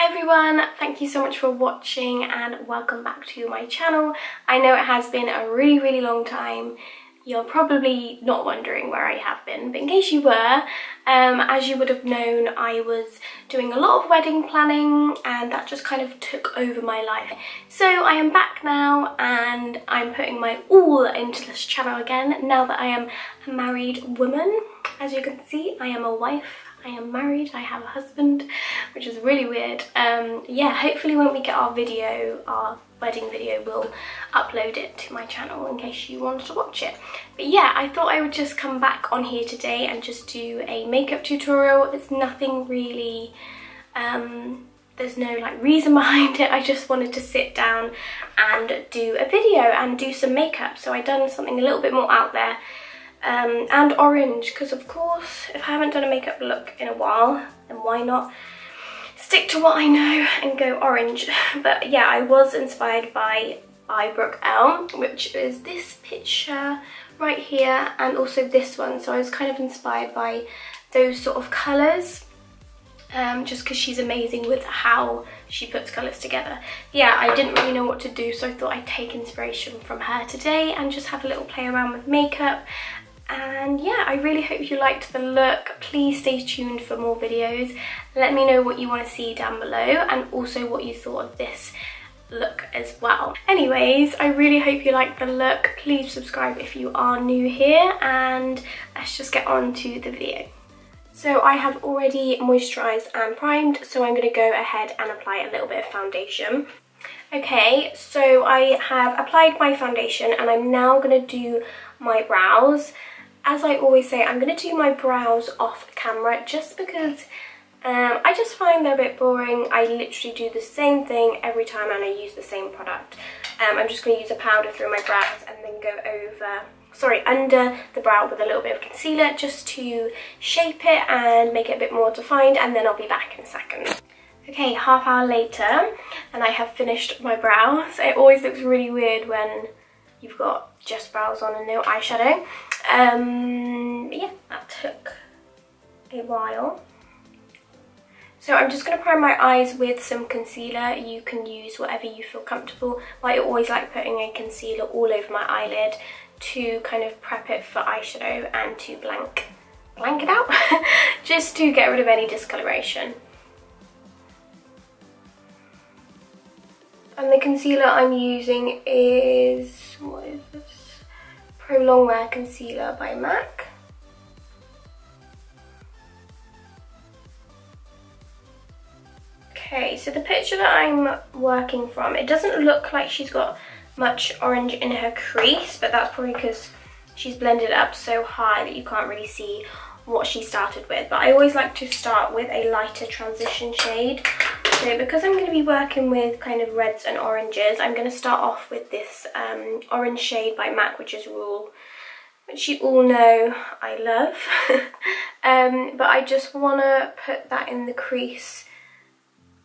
Hi everyone, thank you so much for watching and welcome back to my channel. I know it has been a really long time. You're probably not wondering where I have been, but in case you were, as you would have known, I was doing a lot of wedding planning and that just kind of took over my life. So I am back now and I'm putting my all into this channel again now that I am a married woman. As you can see, I am a wife. I am married, I have a husband, which is really weird. Yeah, hopefully when we get our wedding video, we'll upload it to my channel in case you wanted to watch it. But yeah, I thought I would just come back on here today and just do a makeup tutorial. It's nothing really, there's no like reason behind it. I just wanted to sit down and do a video and do some makeup. So I've done something a little bit more out there. And orange, because of course if I haven't done a makeup look in a while, then why not stick to what I know and go orange. But yeah, I was inspired by Bybrookelle, which is this picture right here and also this one, so I was kind of inspired by those sort of colours, just because she's amazing with how she puts colours together. Yeah, I didn't really know what to do, so I thought I'd take inspiration from her today and just have a little play around with makeup. And yeah, I really hope you liked the look. Please stay tuned for more videos. Let me know what you want to see down below and also what you thought of this look as well. Anyways, I really hope you liked the look. Please subscribe if you are new here and let's just get on to the video. So I have already moisturised and primed, so I'm going to go ahead and apply a little bit of foundation. Okay, so I have applied my foundation and I'm now going to do my brows. As I always say, I'm going to do my brows off camera just because I just find they're a bit boring. I literally do the same thing every time and I use the same product. I'm just going to use a powder through my brows and then go under the brow with a little bit of concealer just to shape it and make it a bit more defined, and then I'll be back in a second. Okay, half hour later and I have finished my brows. It always looks really weird when you've got just brows on and no eyeshadow. Yeah, that took a while. So I'm just going to prime my eyes with some concealer. You can use whatever you feel comfortable. I always like putting a concealer all over my eyelid to kind of prep it for eyeshadow and to blank it out, just to get rid of any discoloration. And the concealer I'm using is, what is this? Pro Longwear Concealer by MAC. Okay, so the picture that I'm working from, it doesn't look like she's got much orange in her crease, but that's probably because she's blended up so high that you can't really see what she started with. But I always like to start with a lighter transition shade. So because I'm going to be working with kind of reds and oranges, I'm going to start off with this orange shade by MAC, which is Rule, which you all know I love. But I just want to put that in the crease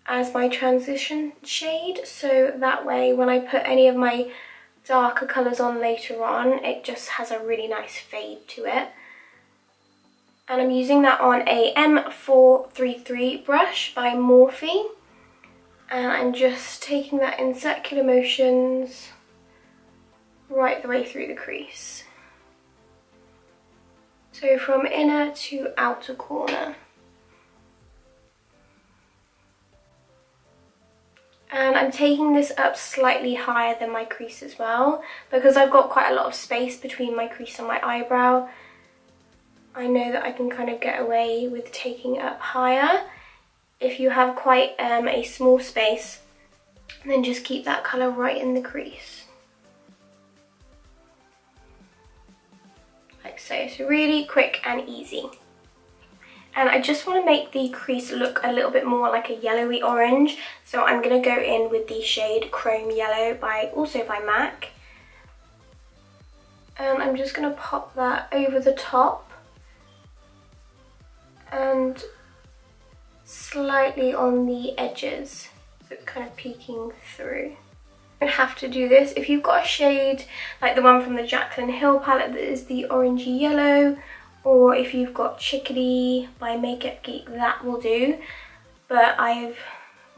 as my transition shade, so that way when I put any of my darker colours on later on, it just has a really nice fade to it. And I'm using that on a M433 brush by Morphe. And I'm just taking that in circular motions right the way through the crease. So from inner to outer corner. And I'm taking this up slightly higher than my crease as well, because I've got quite a lot of space between my crease and my eyebrow. I know that I can kind of get away with taking it up higher. If you have quite a small space, then just keep that colour right in the crease. Like so. It's really quick and easy. And I just want to make the crease look a little bit more like a yellowy orange. So I'm going to go in with the shade Chrome Yellow, also by MAC. And I'm just going to pop that over the top. And slightly on the edges, so it's kind of peeking through. You don't have to do this. If you've got a shade like the one from the Jaclyn Hill palette that is the orangey yellow, or if you've got Chickadee by Makeup Geek, that will do. But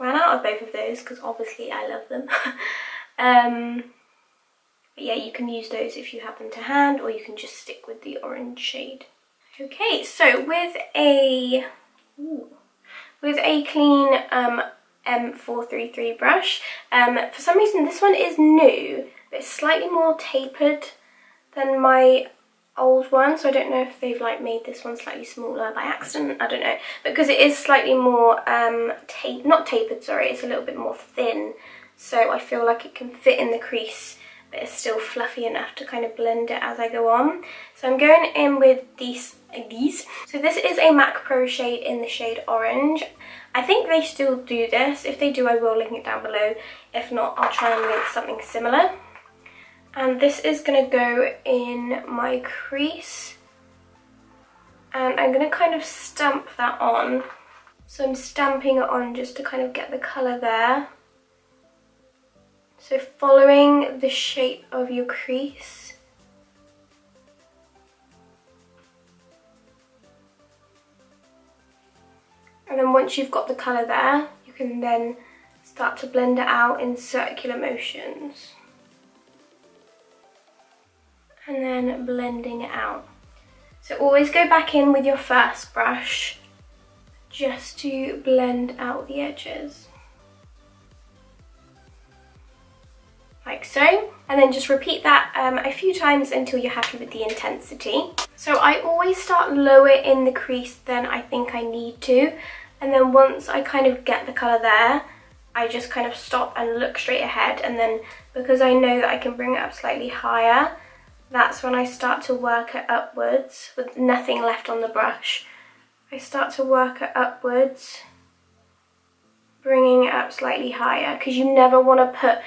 ran out of both of those because obviously I love them. But yeah, you can use those if you have them to hand, or you can just stick with the orange shade. Okay, so with a clean M433 brush, for some reason this one is new, but it's slightly more tapered than my old one, so I don't know if they've like made this one slightly smaller by accident, I don't know, because it is slightly more not tapered, sorry, it's a little bit more thin, so I feel like it can fit in the crease, but it's still fluffy enough to kind of blend it as I go on. So I'm going in with these. So this is a MAC Pro shade in the shade Orange. I think they still do this. If they do, I will link it down below. If not, I'll try and link something similar. And this is going to go in my crease. And I'm going to kind of stamp that on. So I'm stamping it on just to kind of get the colour there. So following the shape of your crease. And then once you've got the colour there, you can then start to blend it out in circular motions. And then blending it out. So always go back in with your first brush just to blend out the edges. Like so, and then just repeat that a few times until you're happy with the intensity. So I always start lower in the crease than I think I need to, and then once I kind of get the colour there, I just kind of stop and look straight ahead, and then because I know that I can bring it up slightly higher, that's when I start to work it upwards with nothing left on the brush. I start to work it upwards, bringing it up slightly higher, because you never want to put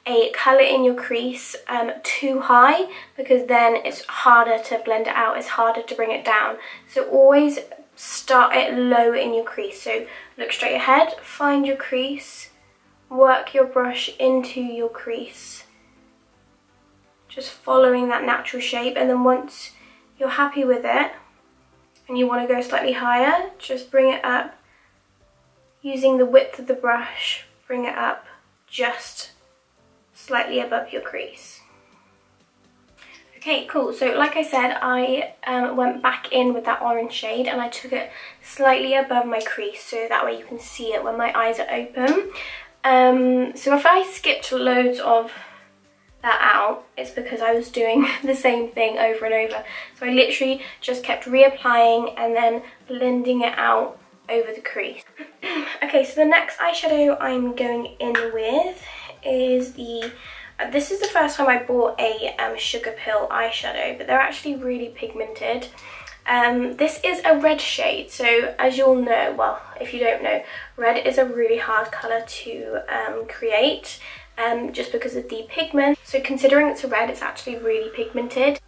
a colour in your crease too high, because then it's harder to blend it out, it's harder to bring it down. So always start it low in your crease. So look straight ahead, find your crease, work your brush into your crease, just following that natural shape, and then once you're happy with it and you want to go slightly higher, just bring it up using the width of the brush, bring it up just slightly above your crease. Okay, cool. So like I said, I went back in with that orange shade and I took it slightly above my crease, so that way you can see it when my eyes are open. So if I skipped loads of that out, it's because I was doing the same thing over and over. So I literally just kept reapplying and then blending it out over the crease. Okay, so the next eyeshadow I'm going in with is this is the first time I bought a Sugar Pill eyeshadow, but they're actually really pigmented. This is a red shade, so as you'll know, well, if you don't know, red is a really hard colour to create, just because of the pigment. So considering it's a red, it's actually really pigmented.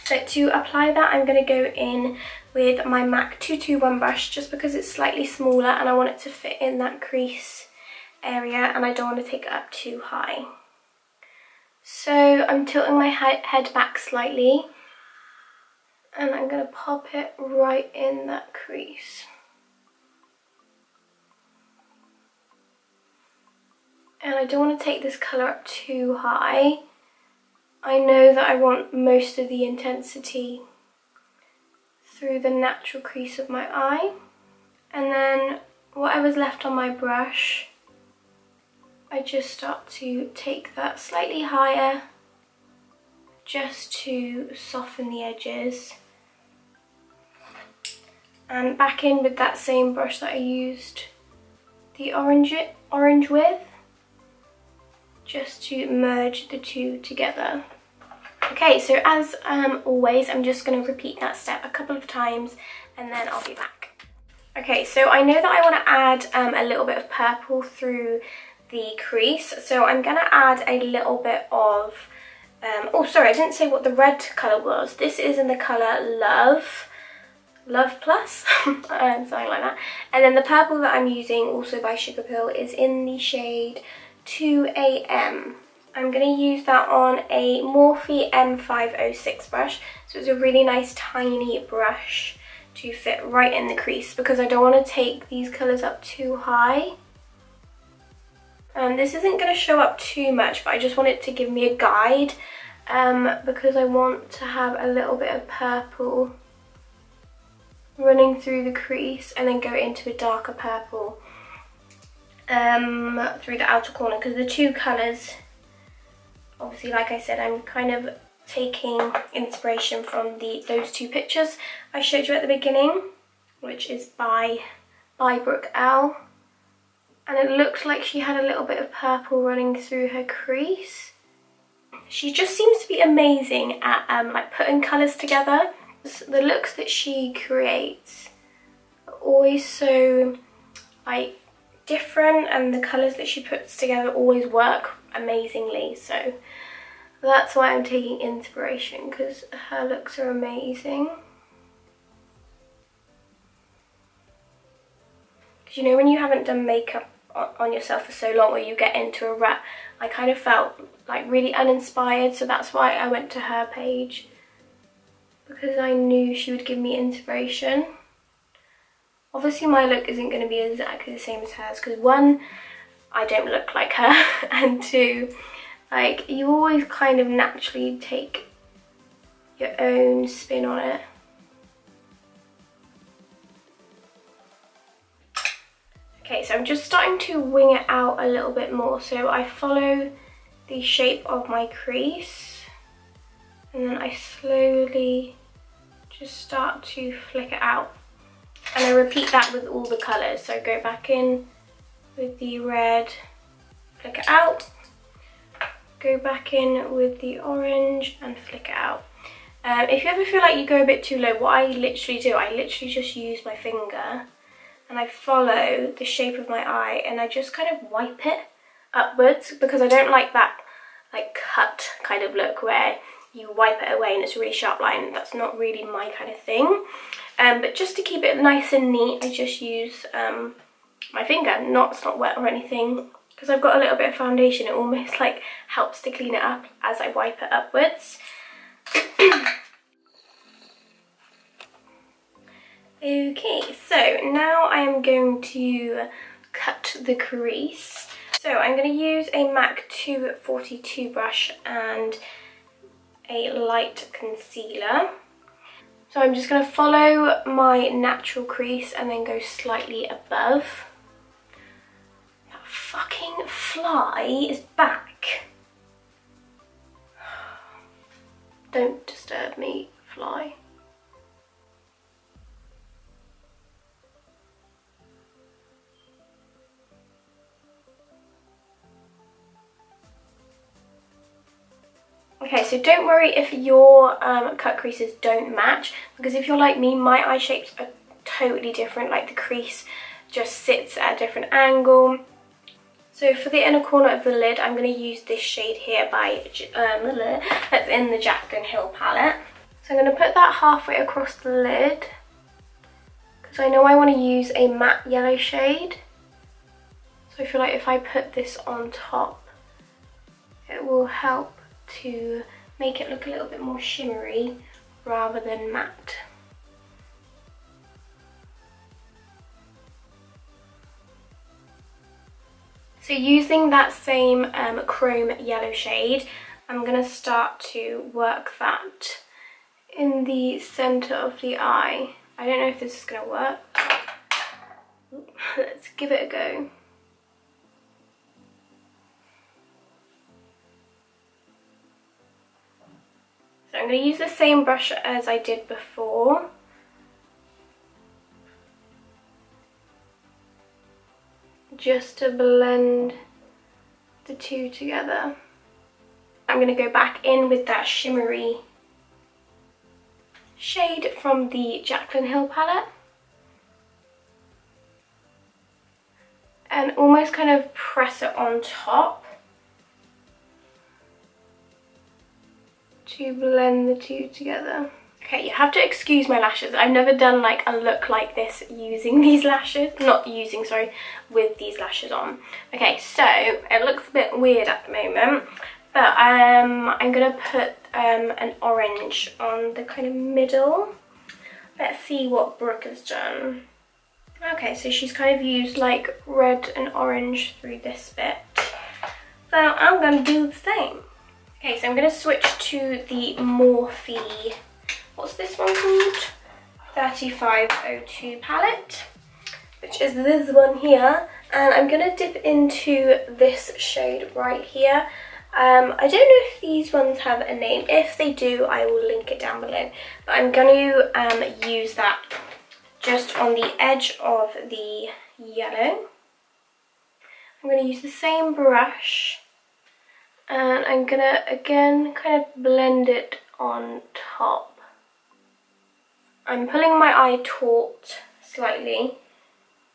So to apply that, I'm going to go in with my MAC 221 brush, just because it's slightly smaller and I want it to fit in that crease area and I don't want to take it up too high. So I'm tilting my head back slightly and I'm going to pop it right in that crease. And I don't want to take this colour up too high. I know that I want most of the intensity through the natural crease of my eye. And then whatever's left on my brush, I just start to take that slightly higher just to soften the edges. And back in with that same brush that I used the orange with, just to merge the two together. Okay, so as always, I'm just going to repeat that step a couple of times and then I'll be back. Okay, so I know that I want to add a little bit of purple through the crease, so I'm going to add a little bit of, oh sorry, I didn't say what the red colour was. This is in the colour Love Plus, something like that. And then the purple that I'm using, also by Sugar Pill, is in the shade 2AM. I'm going to use that on a Morphe M506 brush, so it's a really nice tiny brush to fit right in the crease, because I don't want to take these colours up too high. This isn't going to show up too much, but I just want it to give me a guide because I want to have a little bit of purple running through the crease and then go into a darker purple through the outer corner, because the two colours, obviously, like I said, I'm kind of taking inspiration from those two pictures I showed you at the beginning, which is by Bybrookelle, and it looked like she had a little bit of purple running through her crease. She just seems to be amazing at like putting colours together. The looks that she creates are always so like different, and the colours that she puts together always work amazingly, so that's why I'm taking inspiration, because her looks are amazing. Because you know, when you haven't done makeup on yourself for so long, or you get into a rut, I kind of felt like really uninspired, so that's why I went to her page, because I knew she would give me inspiration. Obviously my look isn't going to be exactly the same as hers, because one, I don't look like her, and two, like, you always kind of naturally take your own spin on it. Okay, so I'm just starting to wing it out a little bit more, so I follow the shape of my crease, and then I slowly just start to flick it out, and I repeat that with all the colours. So go back in with the red, flick it out, go back in with the orange and flick it out. If you ever feel like you go a bit too low, what I literally do, I literally just use my finger and I follow the shape of my eye, and I just kind of wipe it upwards, because I don't like that like cut kind of look where you wipe it away and it's a really sharp line. That's not really my kind of thing. But just to keep it nice and neat, I just use my finger. It's not wet or anything, because I've got a little bit of foundation. It almost like helps to clean it up as I wipe it upwards. Okay, so now I am going to cut the crease. So I'm going to use a MAC 242 brush and a light concealer. So I'm just going to follow my natural crease and then go slightly above. That fucking fly is back. Don't disturb me, fly. Okay, so don't worry if your cut creases don't match, because if you're like me, my eye shapes are totally different. Like the crease just sits at a different angle. So for the inner corner of the lid, I'm going to use this shade here that's in the Jaclyn Hill palette. So I'm going to put that halfway across the lid, because I know I want to use a matte yellow shade. So I feel like if I put this on top, it will help to make it look a little bit more shimmery rather than matte. So using that same chrome yellow shade, I'm going to start to work that in the centre of the eye. I don't know if this is going to work. Let's give it a go. So I'm going to use the same brush as I did before. Just to blend the two together. I'm going to go back in with that shimmery shade from the Jaclyn Hill palette. And almost kind of press it on top to blend the two together. Okay, you have to excuse my lashes. I've never done like a look like this using these lashes. With these lashes on. Okay, so it looks a bit weird at the moment, but I'm gonna put an orange on the kind of middle. Let's see what Brooke has done. Okay, so she's kind of used like red and orange through this bit. So I'm going to do the same. Okay, so I'm going to switch to the Morphe, what's this one called? 3502 palette, which is this one here. And I'm going to dip into this shade right here. I don't know if these ones have a name. If they do, I will link it down below. But I'm going to use that just on the edge of the yellow. I'm going to use the same brush. And I'm going to, again, kind of blend it on top. I'm pulling my eye taut slightly,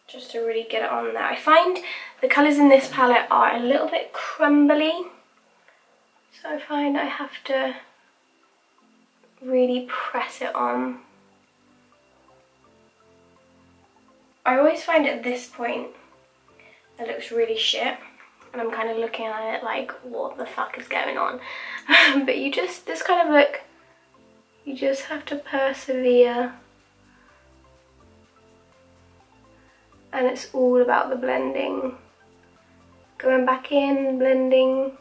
just to really get it on there. I find the colours in this palette are a little bit crumbly. So I find I have to really press it on. I always find at this point it looks really shit. And I'm kind of looking at it like, what the fuck is going on? But you just, this kind of look, you just have to persevere. And it's all about the blending. Going back in, blending.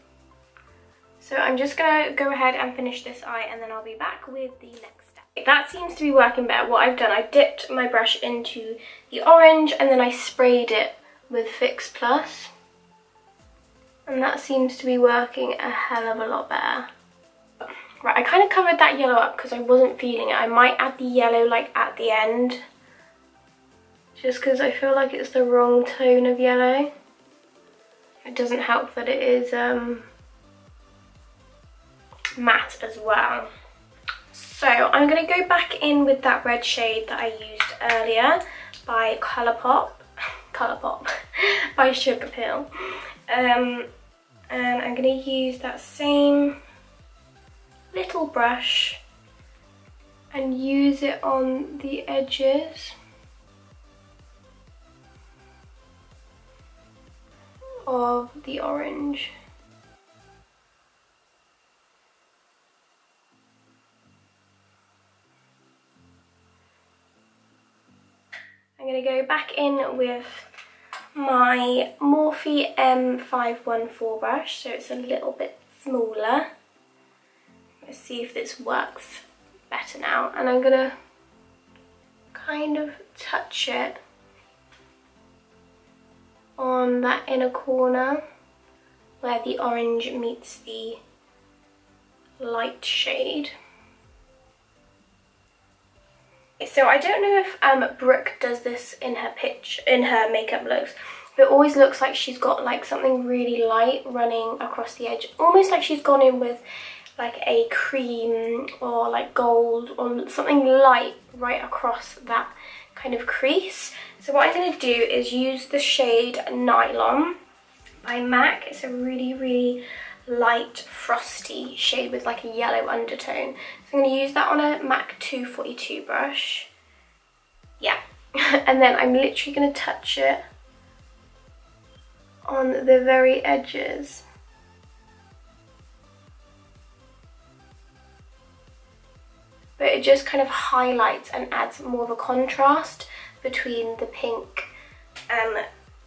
So I'm just gonna go ahead and finish this eye and then I'll be back with the next step. That seems to be working better. What I've done, I dipped my brush into the orange and then I sprayed it with Fix Plus. And that seems to be working a hell of a lot better. Right, I kind of covered that yellow up because I wasn't feeling it. I might add the yellow like at the end. Just because I feel like it's the wrong tone of yellow. It doesn't help that it is matte as well. So I'm going to go back in with that red shade that I used earlier by Colourpop by Sugarpill. And I'm going to use that same little brush and use it on the edges of the orange. I'm going to go back in with my Morphe M514 brush, so it's a little bit smaller. Let's see if this works better now. And I'm going to kind of touch it on that inner corner where the orange meets the light shade. So I don't know if Brooke does this in her makeup looks, but it always looks like she's got like something really light running across the edge, almost like she's gone in with like a cream or like gold or something light right across that kind of crease. So what I'm going to do is use the shade Nylon by MAC. It's a really light frosty shade with like a yellow undertone. So I'm going to use that on a MAC 242 brush. Yeah. And then I'm literally going to touch it on the very edges. But it just kind of highlights and adds more of a contrast between the pink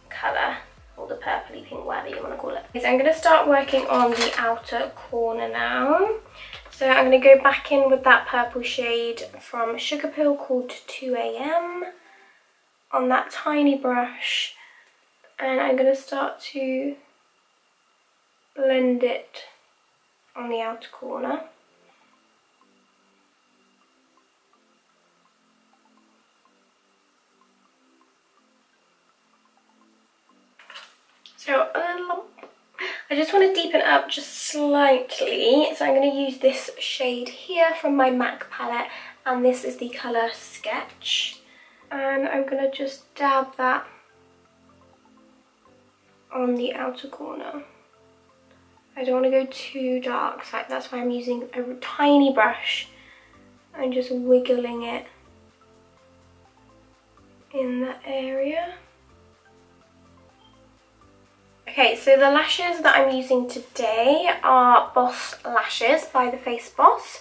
colour, or the purpley pink, whatever you want to call it. So I'm going to start working on the outer corner now. So I'm going to go back in with that purple shade from Sugarpill called 2 AM on that tiny brush, and I'm going to start to blend it on the outer corner. So I just want to deepen it up just slightly, so I'm going to use this shade here from my MAC palette, and this is the colour Sketch, and I'm going to just dab that on the outer corner. I don't want to go too dark, so that's why I'm using a tiny brush and just wiggling it in that area. Okay, so the lashes that I'm using today are Boss Lashes by The Face Boss,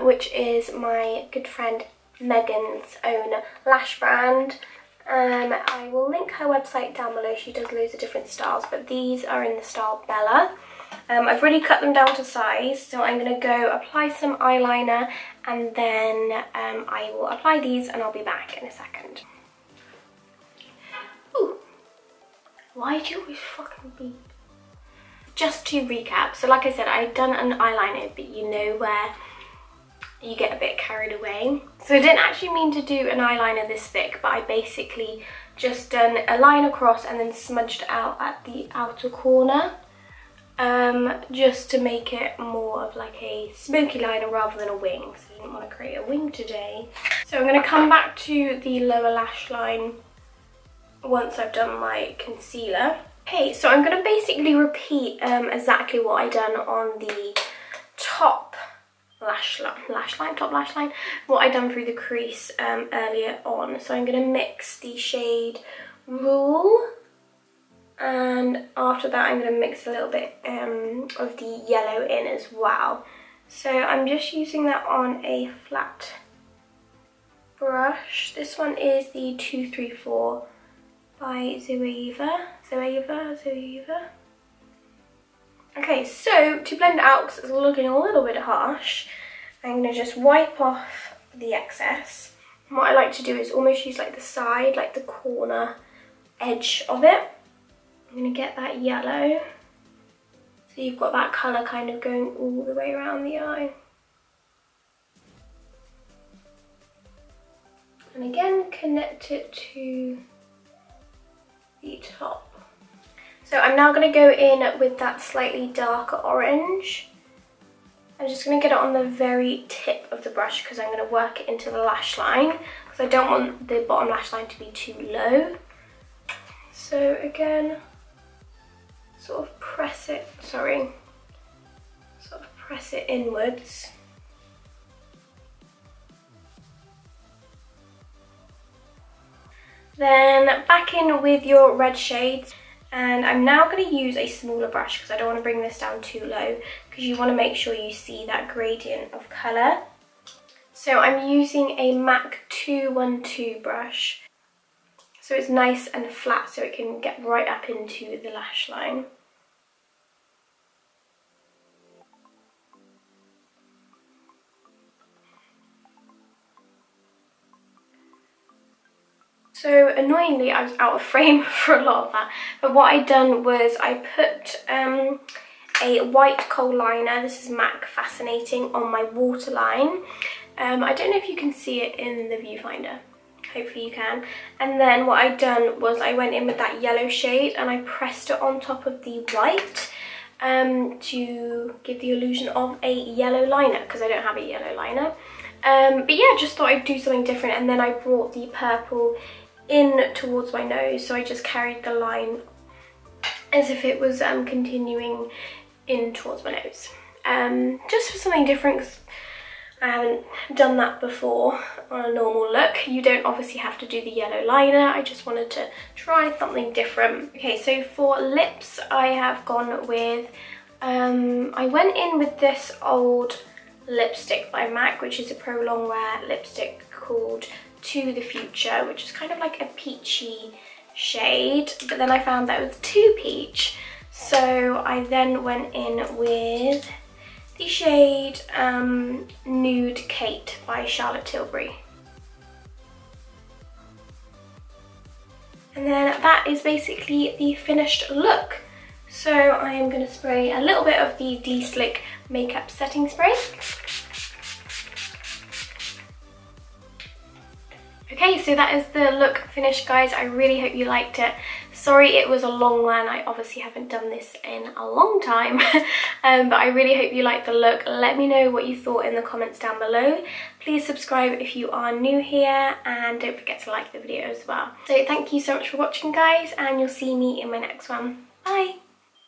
which is my good friend Megan's own lash brand. I will link her website down below. She does loads of different styles, but these are in the style Bella. I've already cut them down to size, so I'm going to go apply some eyeliner, and then I will apply these and I'll be back in a second. Ooh. Why do you always fucking beep? Just to recap, so like I said, I've done an eyeliner, but you know where you get a bit carried away. So I didn't actually mean to do an eyeliner this thick, but I basically just done a line across and then smudged out at the outer corner, just to make it more of like a smoky liner rather than a wing, because I didn't want to create a wing today. So I'm going to come back to the lower lash line once I've done my concealer. Okay, so I'm going to basically repeat exactly what I done on the top lash line, what I done through the crease earlier on. So I'm going to mix the shade Rule, and after that I'm going to mix a little bit of the yellow in as well. So I'm just using that on a flat brush. This one is the 234 by Zoeva. Okay, so to blend it out, because it's looking a little bit harsh, I'm going to just wipe off the excess. And what I like to do is almost use like the side, like the corner edge of it. I'm going to get that yellow, so you've got that colour kind of going all the way around the eye. And again, connect it to the top. So I'm now going to go in with that slightly darker orange. I'm just going to get it on the very tip of the brush because I'm going to work it into the lash line, because I don't want the bottom lash line to be too low. So again, sort of press it inwards. Then back in with your red shades. And I'm now going to use a smaller brush because I don't want to bring this down too low, because you want to make sure you see that gradient of colour. So I'm using a MAC 212 brush, so it's nice and flat so it can get right up into the lash line. So annoyingly, I was out of frame for a lot of that, but what I done was I put a white kohl liner, this is MAC Fascinating, on my waterline. I don't know if you can see it in the viewfinder, hopefully you can. And then what I done was I went in with that yellow shade and I pressed it on top of the white to give the illusion of a yellow liner, because I don't have a yellow liner. But yeah, just thought I'd do something different, and then I brought the purple in towards my nose, so I just carried the line as if it was continuing in towards my nose, just for something different, because I haven't done that before on a normal look. You don't obviously have to do the yellow liner, I just wanted to try something different. Okay, so for lips I have gone with, I went in with this old lipstick by MAC, which is a Pro Longwear lipstick called To the Future, which is kind of like a peachy shade, but then I found that it was too peach, so I then went in with the shade Nude Kate by Charlotte Tilbury. And then that is basically the finished look. So I am going to spray a little bit of the De-Slick makeup setting spray. Okay, so that is the look finished, guys. I really hope you liked it. Sorry it was a long one. I obviously haven't done this in a long time, but I really hope you liked the look. Let me know what you thought in the comments down below. Please subscribe if you are new here, and don't forget to like the video as well. So thank you so much for watching, guys, and you'll see me in my next one. Bye!